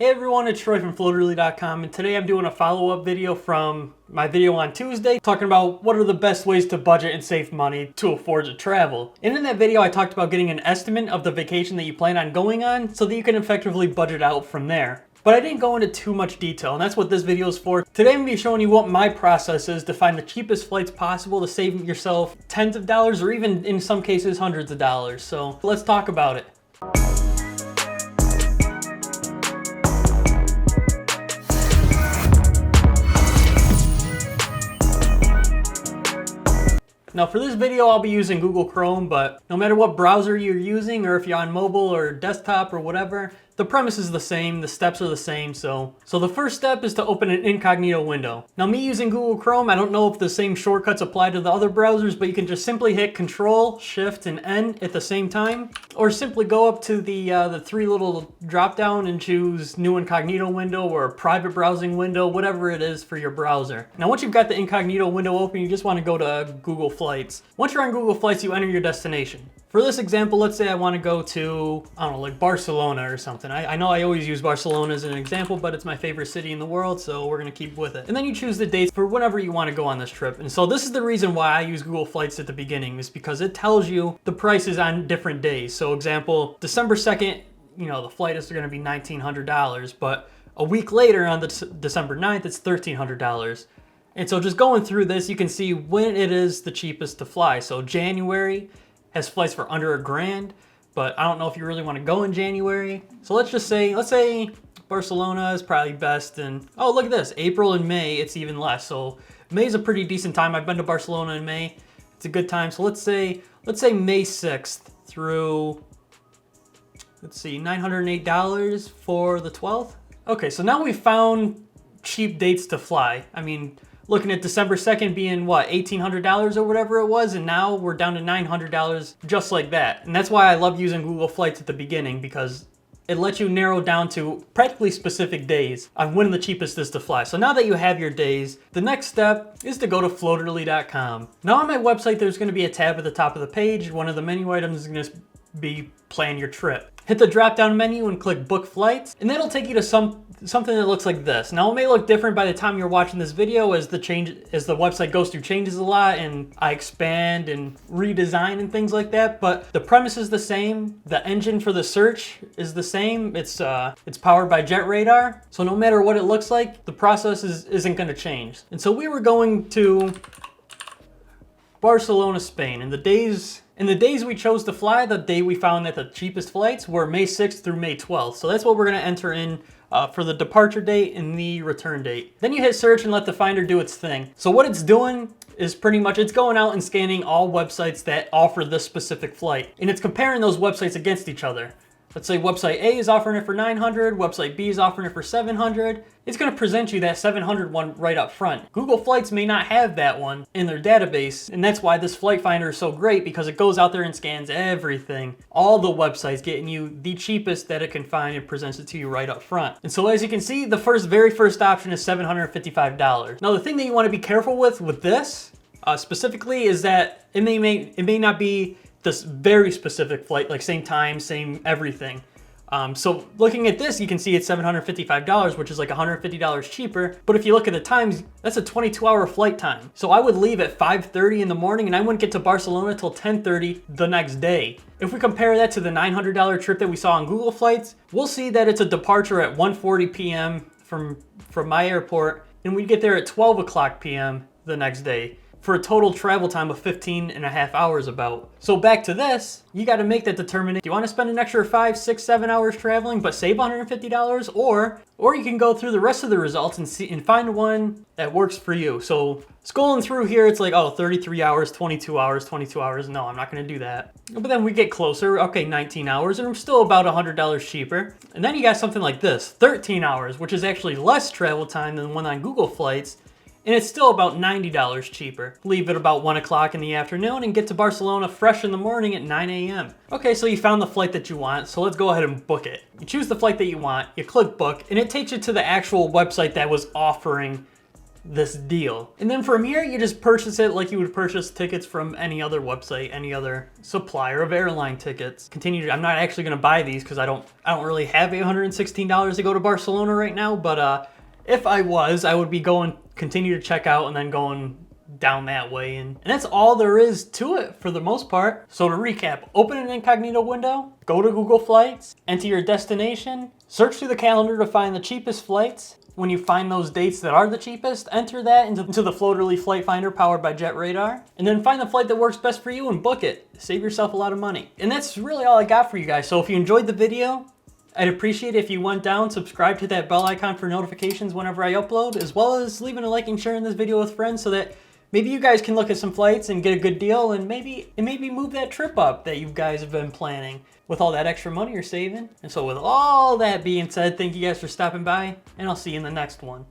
Hey everyone, it's Troy from Floaterly.com, and today I'm doing a follow-up video from my video on Tuesday talking about what are the best ways to budget and save money to afford to travel. And in that video I talked about getting an estimate of the vacation that you plan on going on so that you can effectively budget out from there. But I didn't go into too much detail, and that's what this video is for. Today I'm going to be showing you what my process is to find the cheapest flights possible to save yourself tens of dollars or even in some cases hundreds of dollars. So let's talk about it. Now for this video I'll be using Google Chrome, but no matter what browser you're using or if you're on mobile or desktop or whatever, the premise is the same, the steps are the same. So the first step is to open an incognito window. Now me using Google Chrome, I don't know if the same shortcuts apply to the other browsers, but you can just simply hit Control, Shift, and N at the same time, or simply go up to the three little drop down and choose New Incognito Window or Private Browsing Window, whatever it is for your browser. Now once you've got the incognito window open, you just want to go to Google Flights. Once you're on Google Flights, you enter your destination. For this example, let's say I want to go to, I don't know, like Barcelona or something. I know I always use Barcelona as an example, but it's my favorite city in the world, so we're going to keep with it. And then you choose the dates for whenever you want to go on this trip. And so this is the reason why I use Google Flights at the beginning, is because it tells you the prices on different days. So example, December 2nd, the flight is going to be $1,900, but a week later on December 9th, it's $1,300. And so just going through this, you can see when it is the cheapest to fly. So January has flights for under $1,000, but I don't know if you really want to go in January. So let's say Barcelona is probably best. And oh, look at this, April and May, it's even less. So May is a pretty decent time. I've been to Barcelona in May. It's a good time. So let's say May 6th through, $908 for the 12th. Okay, so now we found cheap dates to fly. I mean, looking at December 2nd being what, $1,800 or whatever it was, and now we're down to $900 just like that. And that's why I love using Google Flights at the beginning, because it lets you narrow down to practically specific days on when the cheapest is to fly. So now that you have your days, the next step is to go to Floaterly.com. Now on my website, there's going to be a tab at the top of the page. One of the menu items is going to be Plan Your Trip. Hit the drop-down menu and click Book Flights, and that'll take you to something that looks like this. Now it may look different by the time you're watching this video as the website goes through changes a lot and I expand and redesign and things like that, but the premise is the same. The engine for the search is the same. It's powered by Jet Radar, so no matter what it looks like, the process isn't going to change. And so we were going to Barcelona, Spain, and the days we chose to fly, the day we found that the cheapest flights were May 6th through May 12th. So that's what we're going to enter in for the departure date and the return date. Then you hit search and let the finder do its thing. So what it's doing is pretty much it's going out and scanning all websites that offer this specific flight. And it's comparing those websites against each other. Let's say website A is offering it for $900, website B is offering it for $700. It's going to present you that $700 one right up front. Google Flights may not have that one in their database, and that's why this flight finder is so great, because it goes out there and scans everything, all the websites, getting you the cheapest that it can find and presents it to you right up front. And so as you can see, the very first option is $755. Now the thing that you want to be careful with this specifically is that it may not be this very specific flight, like same time, same everything. So looking at this, you can see it's $755, which is like $150 cheaper. But if you look at the times, that's a 22-hour flight time. So I would leave at 5:30 in the morning and I wouldn't get to Barcelona till 10:30 the next day. If we compare that to the $900 trip that we saw on Google Flights, we'll see that it's a departure at 1:40 p.m. from my airport, and we get there at 12 o'clock p.m. the next day, for a total travel time of 15 and a half hours about. So back to this, you got to make that determination. Do you want to spend an extra 5, 6, 7 hours traveling but save $150? Or you can go through the rest of the results and find one that works for you. So scrolling through here, it's like, oh, 33 hours, 22 hours, 22 hours. No, I'm not going to do that. But then we get closer, okay, 19 hours, and we're still about $100 cheaper. And then you got something like this, 13 hours, which is actually less travel time than the one on Google Flights. And it's still about $90 cheaper. Leave it about 1 o'clock in the afternoon and get to Barcelona fresh in the morning at 9 a.m. Okay, so you found the flight that you want, so let's go ahead and book it. You choose the flight that you want, you click book, and it takes you to the actual website that was offering this deal. And then from here, you just purchase it like you would purchase tickets from any other website, any other supplier of airline tickets. I'm not actually gonna buy these because I don't really have $816 to go to Barcelona right now, but if I was, I would be continue to check out and then going down that way. And that's all there is to it for the most part. So to recap, open an incognito window, go to Google Flights, enter your destination, search through the calendar to find the cheapest flights. When you find those dates that are the cheapest, enter that into the Floaterly Flight Finder powered by Jet Radar, and then find the flight that works best for you and book it. Save yourself a lot of money. And that's really all I got for you guys. So if you enjoyed the video, I'd appreciate it if you went down, subscribe to that bell icon for notifications whenever I upload, as well as leaving a like and sharing this video with friends so that maybe you guys can look at some flights and get a good deal and maybe move that trip up that you guys have been planning with all that extra money you're saving. And so with all that being said, thank you guys for stopping by, and I'll see you in the next one.